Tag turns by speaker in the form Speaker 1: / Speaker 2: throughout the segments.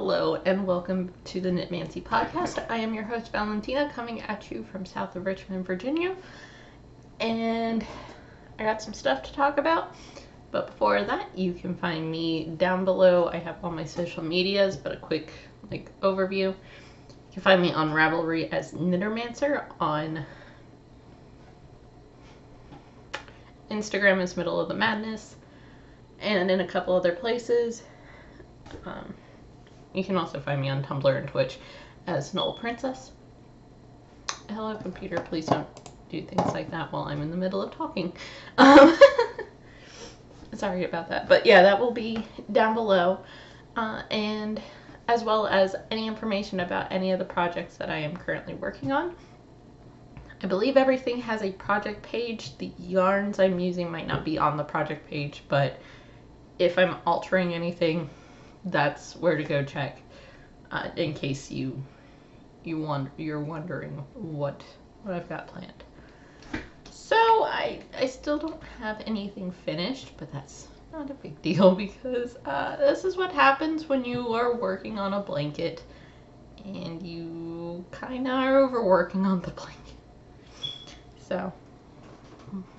Speaker 1: Hello and welcome to the Knitmancy Podcast. I am your host Valentina, coming at you from south of Richmond, Virginia. And I got some stuff to talk about. But before that, you can find me down below. I have all my social medias, but a quick overview. You can find me on Ravelry as Knittermancer, on Instagram is Middle of the Madness, and in a couple other places. You can also find me on Tumblr and Twitch as gnollprincess. Hello, computer, please don't do things like that while I'm in the middle of talking. Sorry about that. But yeah, that will be down below. And as well as any information about any of the projects that I am currently working on. I believe everything has a project page. The yarns I'm using might not be on the project page, but if I'm altering anything, that's where to go check, in case you're wondering what I've got planned. So I still don't have anything finished, but that's not a big deal because this is what happens when you are working on a blanket and you kind of are overworking on the blanket. So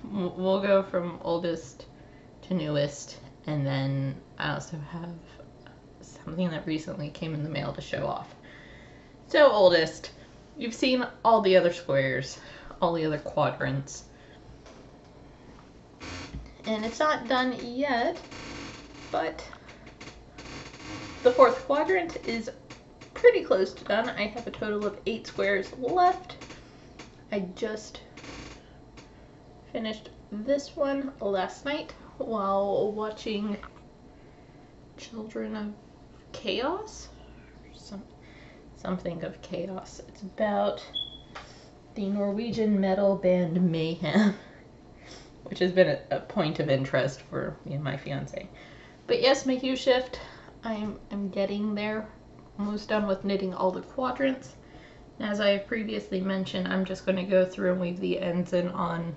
Speaker 1: we'll go from oldest to newest, and then I also have something that recently came in the mail to show off. So oldest, you've seen all the other squares, all the other quadrants. And it's not done yet, but the fourth quadrant is pretty close to done. I have a total of 8 squares left. I just finished this one last night while watching Children of Chaos? Something of Chaos. It's about the Norwegian metal band Mayhem, which has been a point of interest for me and my fiance. But yes, my Hue Shift, I'm getting there. Almost done with knitting all the quadrants. And as I have previously mentioned, I'm just going to go through and weave the ends in on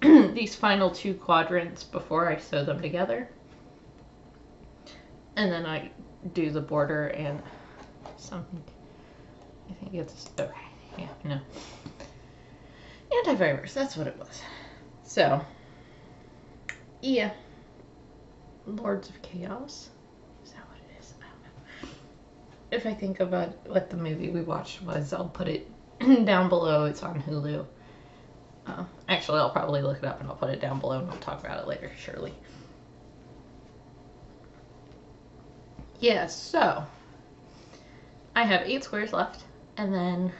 Speaker 1: these final 2 quadrants before I sew them together. And then I do the border and something. I think it's antivirus. That's what it was. So yeah, Lords of Chaos. Is that what it is? I don't know. If I think about what the movie we watched was, I'll put it down below. It's on Hulu. Actually, I'll probably look it up and I'll put it down below and I'll talk about it later, surely. Yeah, so I have 8 squares left and then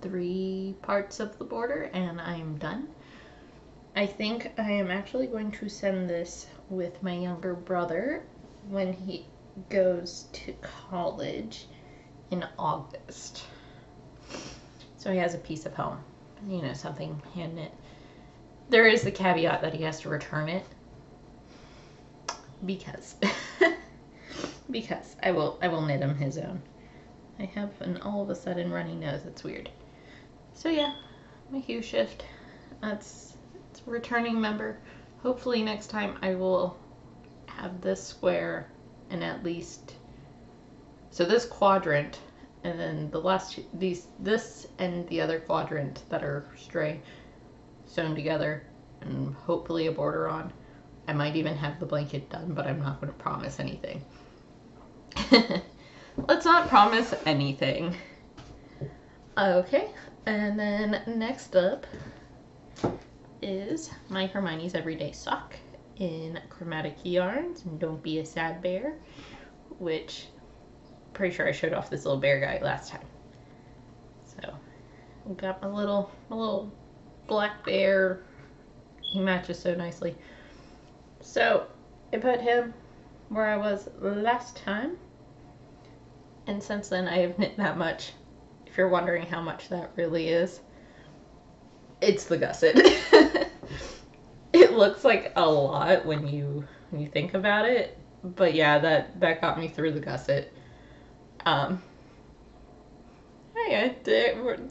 Speaker 1: 3 parts of the border and I'm done. I think I am actually going to send this with my younger brother when he goes to college in August. So he has a piece of home, something hand knit. There is the caveat that he has to return it because I will knit him his own. I have an all of a sudden runny nose. It's weird. So yeah, my Hue Shift. It's a returning member. Hopefully next time I will have this square and at least this quadrant, and then the last this and the other quadrant that are stray sewn together, and hopefully a border on. I might even have the blanket done, but I'm not going to promise anything. Let's not promise anything. Okay, and then next up is my Hermione's Everyday Sock in Chromatic Yarns and Don't Be a Sad Bear, which I'm pretty sure I showed off this little bear guy last time. So I've got my little black bear. He matches so nicely. So I put him where I was last time, and since then I have knit that much. If you're wondering how much that really is, it's the gusset. It looks like a lot when you think about it, but yeah, that got me through the gusset. I'm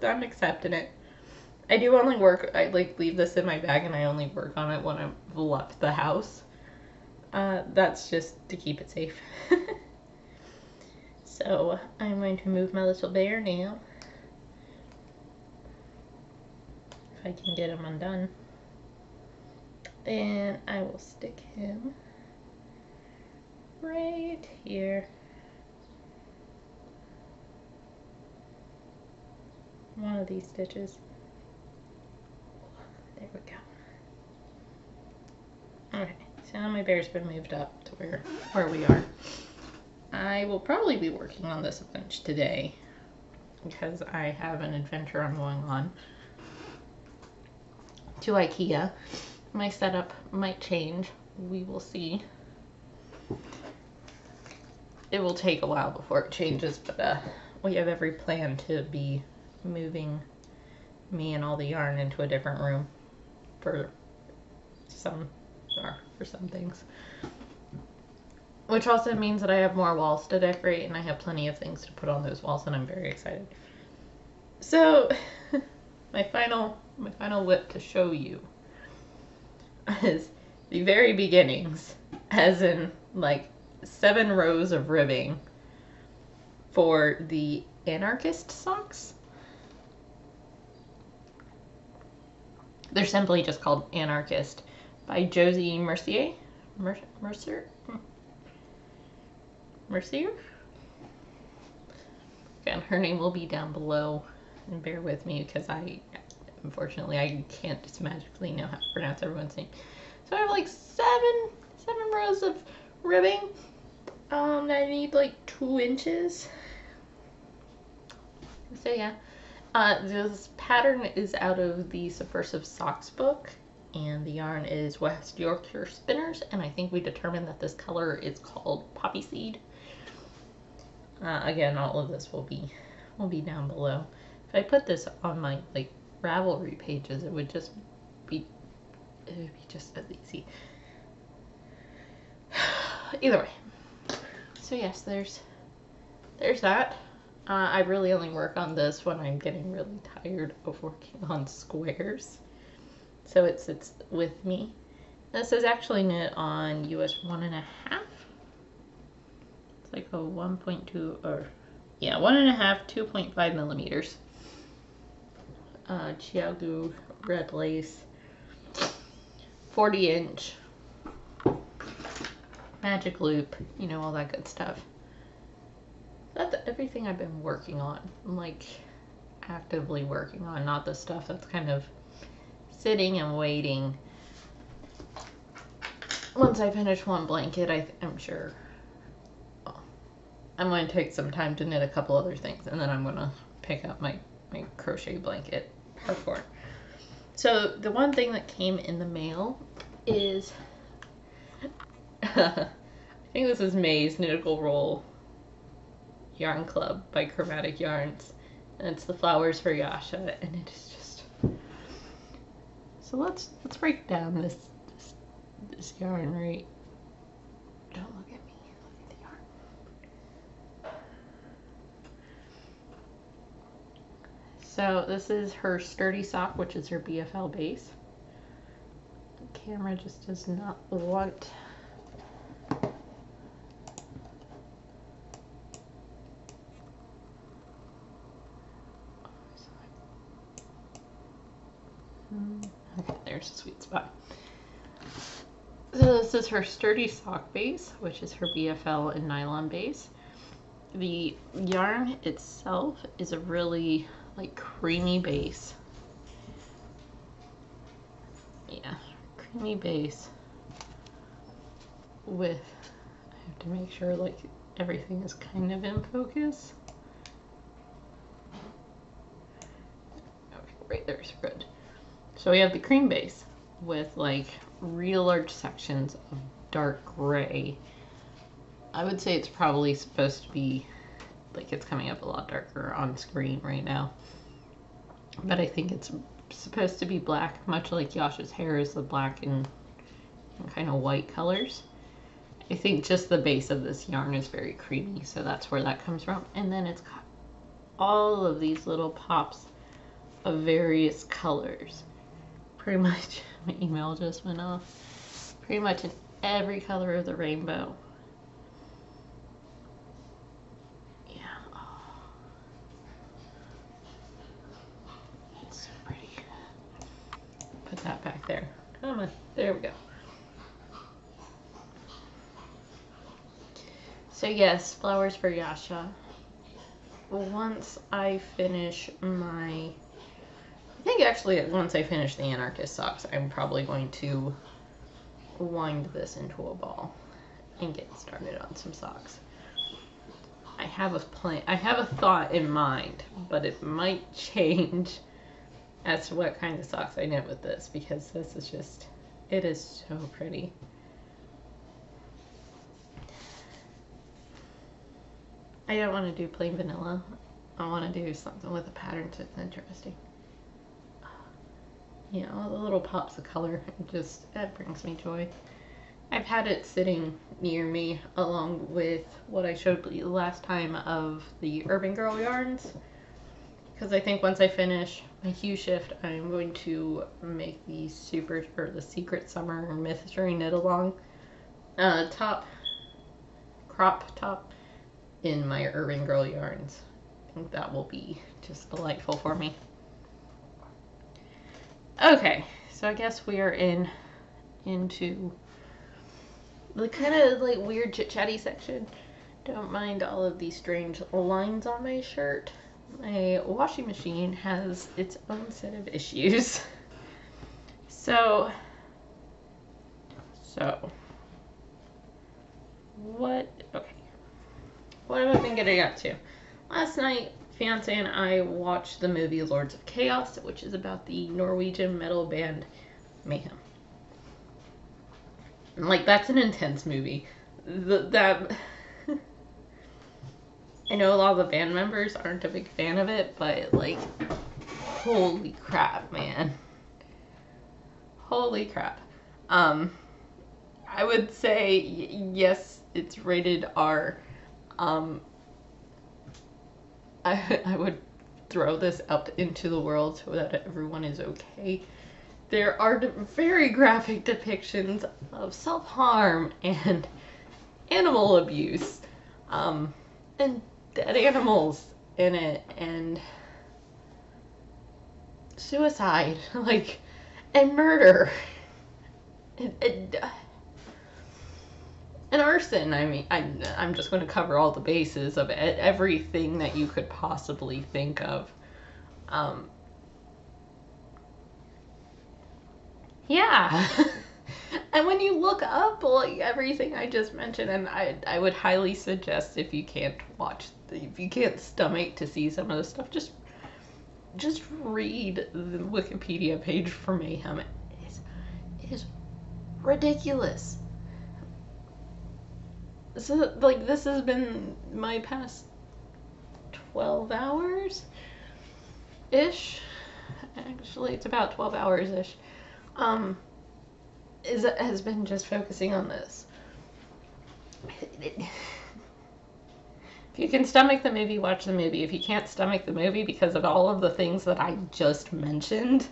Speaker 1: accepting it. I do only work, I leave this in my bag and I only work on it when I've left the house. That's just to keep it safe. So I'm going to move my little bear now. If I can get him undone. And I will stick him right here. One of these stitches. There we go. Okay, so now my bear's been moved up to where we are. I will probably be working on this a bunch today because I have an adventure I'm going on to IKEA. My setup might change. We will see. It will take a while before it changes, but we have every plan to be moving me and all the yarn into a different room for some things. Which also means that I have more walls to decorate and I have plenty of things to put on those walls, and I'm very excited. So my final whip to show you is the very beginnings, as in like 7 rows of ribbing for the anarchist socks. They're simply just called Anarchist by Josie Mercier. Again, her name will be down below, and bear with me because unfortunately I can't just magically know how to pronounce everyone's name. So I have like seven rows of ribbing. I need like 2 inches. So yeah, this pattern is out of the Subversive Socks book, and the yarn is West Yorkshire Spinners, and I think we determined that this color is called Poppy Seed. Again, all of this will be down below. If I put this on my like Ravelry pages, it would be just as easy. Either way. So yes, there's that. I really only work on this when I'm getting really tired of working on squares. So it sits with me. This is actually knit on US 1.5. It's like a 1.2 or 1.5, 2.5 millimeters. Chiagu red lace, 40-inch magic loop, all that good stuff. That's everything I've been working on. I'm like actively working on, not the stuff that's kind of sitting and waiting. Once I finish one blanket, I'm sure I'm going to take some time to knit a couple other things, and then I'm going to pick up my crochet blanket part 4. So the one thing that came in the mail is I think this is May's Knitical Roll Yarn Club by Chromatic Yarns, and it's the Flowers for Yasha, and it is just so let's break down this yarn, right? Don't look at me, look at the yarn. So this is her Sturdy Sock, which is her BFL base. The camera just does not want. Okay, there's a sweet spot. So this is her Sturdy Sock base, which is her BFL and nylon base. The yarn itself is a really like creamy base. Yeah, creamy base with, I have to make sure like everything is kind of in focus. Okay, right there's good. So we have the cream base with like real large sections of dark gray. I would say it's probably supposed to be like, it's coming up a lot darker on screen right now, but I think it's supposed to be black, much like Yasha's hair is the black and kind of white colors. I think just the base of this yarn is very creamy, so that's where that comes from. And then it's got all of these little pops of various colors. Pretty much, my email just went off. Pretty much in every color of the rainbow. There we go. So yes, flowers for Yasha. Once I finish I think actually once I finish the anarchist socks, I'm probably going to wind this into a ball and get started on some socks. I have a plan. I have a thought in mind, but it might change as to what kind of socks I knit with this, because this is just, it is so pretty. I don't want to do plain vanilla. I want to do something with a pattern that's interesting. You know, the little pops of color, that brings me joy. I've had it sitting near me along with what I showed you last time of the Urban Girl yarns, because I think once I finish my Hue Shift, I'm going to make the Secret Summer Mystery Knit Along crop top in my Urban Girl yarns. I think that will be just delightful for me. Okay, so I guess we are into the kind of like weird chit-chatty section. Don't mind all of these strange lines on my shirt. My washing machine has its own set of issues. So what have I been getting up to? Last night, fiance and I watched the movie Lords of Chaos, which is about the Norwegian metal band Mayhem. Like, that's an intense movie. I know a lot of the band members aren't a big fan of it, but, like, holy crap, man. Holy crap. I would say, yes, it's rated R. I would throw this out into the world so that everyone is okay. There are very graphic depictions of self-harm and animal abuse, and dead animals in it, and suicide, like, and murder, and arson. I mean, I'm just going to cover all the bases of everything that you could possibly think of. Yeah. And when you look up like everything I just mentioned, and I would highly suggest, if you can't stomach to see some of the stuff, just read the Wikipedia page for Mayhem. It is ridiculous. So, like, this has been my past 12 hours ish. Actually, it's about 12 hours ish. Has been just focusing on this. If you can stomach the movie, watch the movie. If you can't stomach the movie because of all of the things that I just mentioned,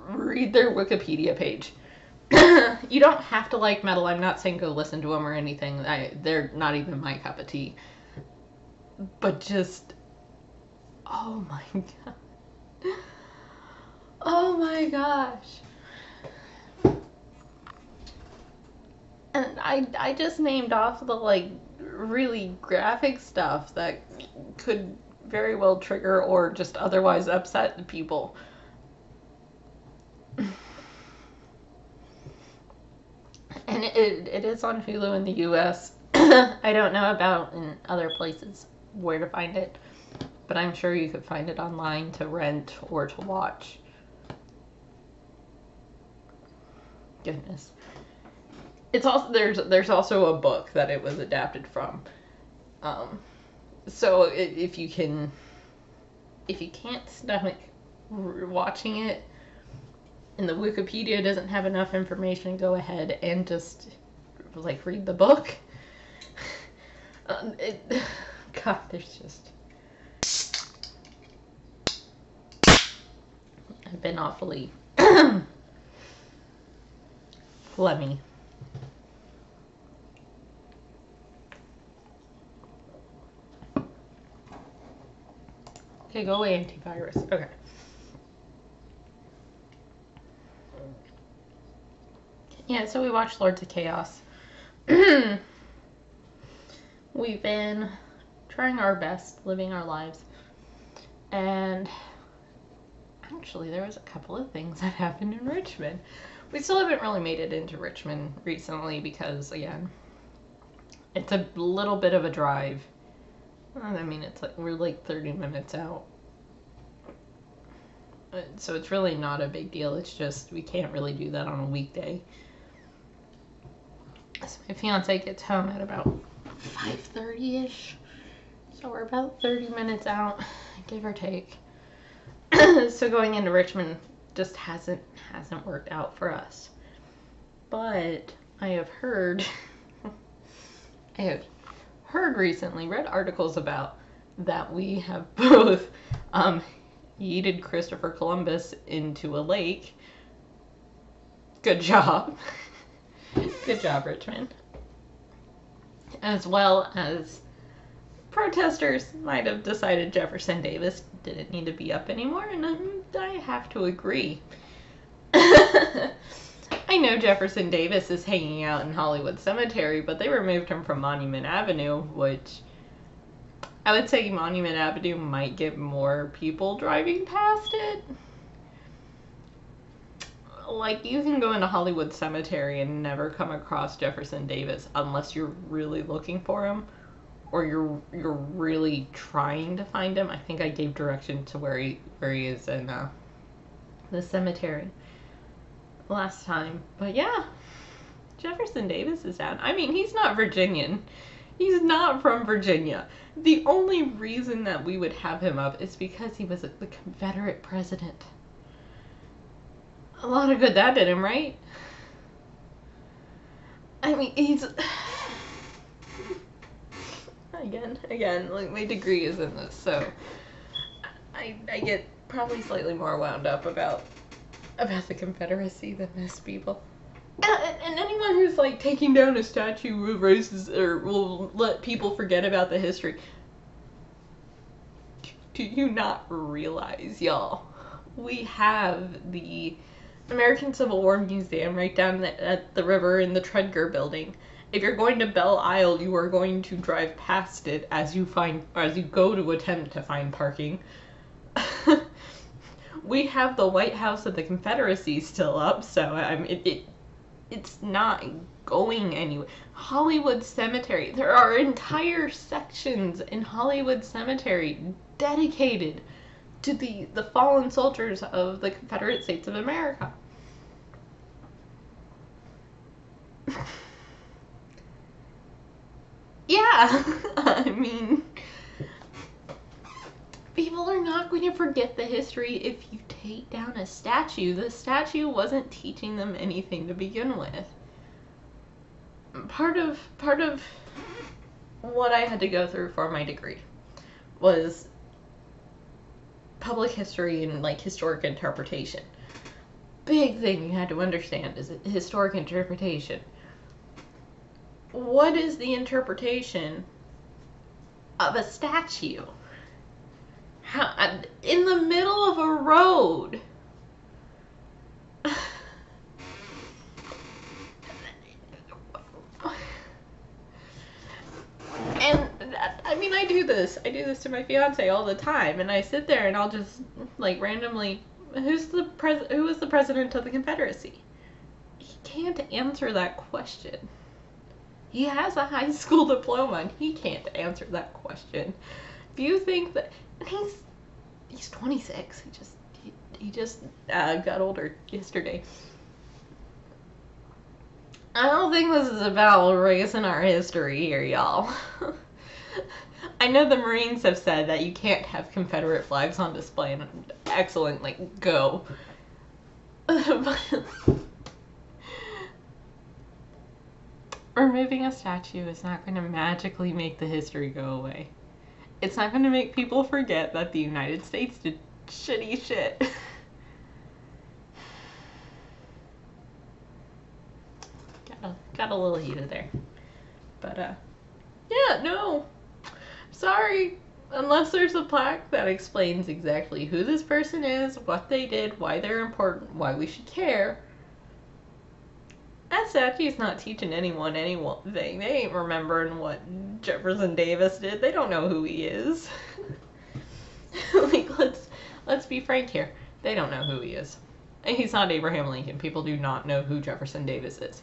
Speaker 1: read their Wikipedia page. You don't have to like metal. I'm not saying go listen to them or anything. They're not even my cup of tea. But just, oh my god. Oh my gosh. And I just named off the, like, really graphic stuff that could very well trigger or just otherwise upset the people. And it is on Hulu in the US. I don't know about in other places where to find it, but I'm sure you could find it online to rent or to watch. Goodness. It's also there's also a book that it was adapted from. So if you can't stomach watching it, and the Wikipedia doesn't have enough information, go ahead and just like read the book. God, there's just, I've been awfully phlegmy. Okay, go away, antivirus. Okay. Yeah, so we watched Lords of Chaos. We've been trying our best, living our lives. And actually, there was a couple of things that happened in Richmond. We still haven't really made it into Richmond recently because, again, it's a little bit of a drive. I mean, it's like we're like 30 minutes out. So it's really not a big deal. It's just we can't really do that on a weekday. So my fiance gets home at about 5:30ish. So we're about 30 minutes out, give or take. So going into Richmond just hasn't worked out for us. But I have heard recently, read articles about that we have both yeeted Christopher Columbus into a lake. Good job. Good job, Richmond. As well as protesters might have decided Jefferson Davis didn't need to be up anymore, and I have to agree. I know Jefferson Davis is hanging out in Hollywood Cemetery, but they removed him from Monument Avenue, which I would say Monument Avenue might get more people driving past it. Like, you can go into Hollywood Cemetery and never come across Jefferson Davis unless you're really looking for him or you're really trying to find him. I think I gave direction to where he is in the cemetery last time. But yeah, Jefferson Davis is down. I mean, he's not Virginian. He's not from Virginia. The only reason that we would have him up is because he was the Confederate president. A lot of good that did him, right? I mean, he's... Again, like, my degree is in this, so I get probably slightly more wound up about the Confederacy than most people. And anyone who's, like, taking down a statue of races or will let people forget about the history. Do you not realize, y'all? We have the American Civil War Museum right down at the river in the Tredegar building. If you're going to Belle Isle, you are going to drive past it as you go to attempt to find parking. We have the White House of the Confederacy still up, so I mean, it's not going anywhere. Hollywood Cemetery. There are entire sections in Hollywood Cemetery dedicated to the fallen soldiers of the Confederate States of America. Yeah, I mean, people are not going to forget the history if you take down a statue. The statue wasn't teaching them anything to begin with. Part of what I had to go through for my degree was public history and, like, historic interpretation. Big thing you had to understand is historic interpretation. What is the interpretation of a statue? In the middle of a road. And I mean, I do this to my fiance all the time, and I sit there and I'll just, like, randomly, who was the president of the Confederacy? He can't answer that question. He has a high school diploma and he can't answer that question. If you think that, and he's 26. He just got older yesterday. I don't think this is about erasing our history here, y'all. I know the Marines have said that you can't have Confederate flags on display, and excellent, like, go. Removing a statue is not going to magically make the history go away. It's not going to make people forget that the United States did shitty shit. Got a little heated there. But, yeah, no. Sorry. Unless there's a plaque that explains exactly who this person is, what they did, why they're important, why we should care. That statue's not teaching anyone anything. They ain't remembering what Jefferson Davis did. They don't know who he is. Like, let's be frank here. They don't know who he is. And he's not Abraham Lincoln. People do not know who Jefferson Davis is.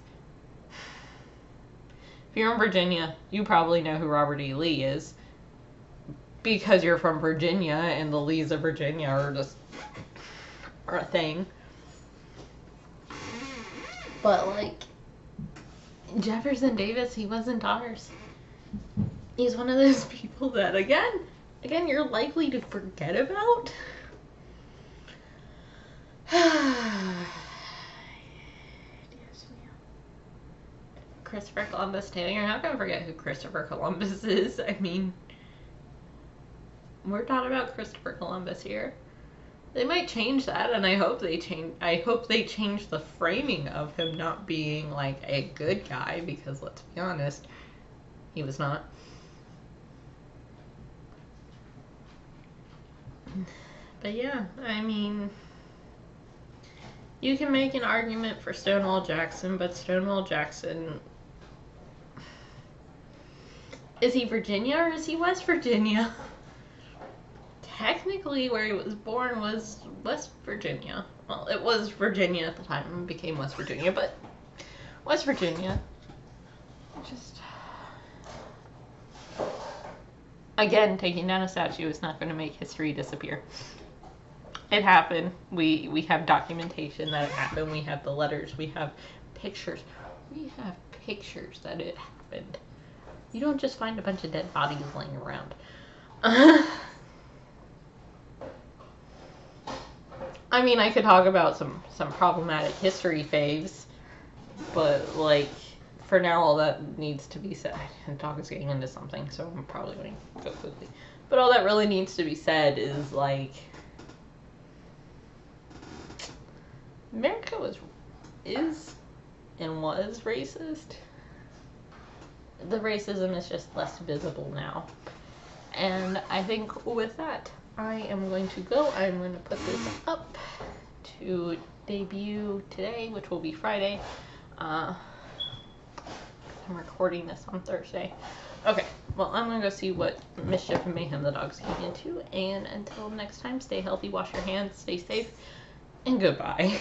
Speaker 1: If you're in Virginia, you probably know who Robert E. Lee is. Because you're from Virginia, and the Lees of Virginia are a thing. But, like, Jefferson Davis, he wasn't ours. He's one of those people that, again, you're likely to forget about. Christopher Columbus, too. You're not going to forget who Christopher Columbus is. I mean, we're talking about Christopher Columbus here. They might change that, and I hope they change the framing of him not being, like, a good guy, because, let's be honest, he was not. But yeah, I mean, you can make an argument for Stonewall Jackson, but Stonewall Jackson, is he Virginia or is he West Virginia? Technically, where he was born was West Virginia. Well, it was Virginia at the time and became West Virginia, but West Virginia. Just, again, taking down a statue is not going to make history disappear. It happened. We have documentation that it happened. We have the letters. We have pictures. We have pictures that it happened. You don't just find a bunch of dead bodies laying around. I mean, I could talk about some problematic history faves, but, like, for now, all that needs to be said. And talk is getting into something, so I'm probably going to go quickly. But all that really needs to be said is, like, America is and was racist. The racism is just less visible now. And I think with that, I am going to go. I'm going to put this up to debut today, which will be Friday. I'm recording this on Thursday. Okay, well, I'm going to go see what mischief and mayhem the dog's getting into. And until next time, stay healthy, wash your hands, stay safe, and goodbye.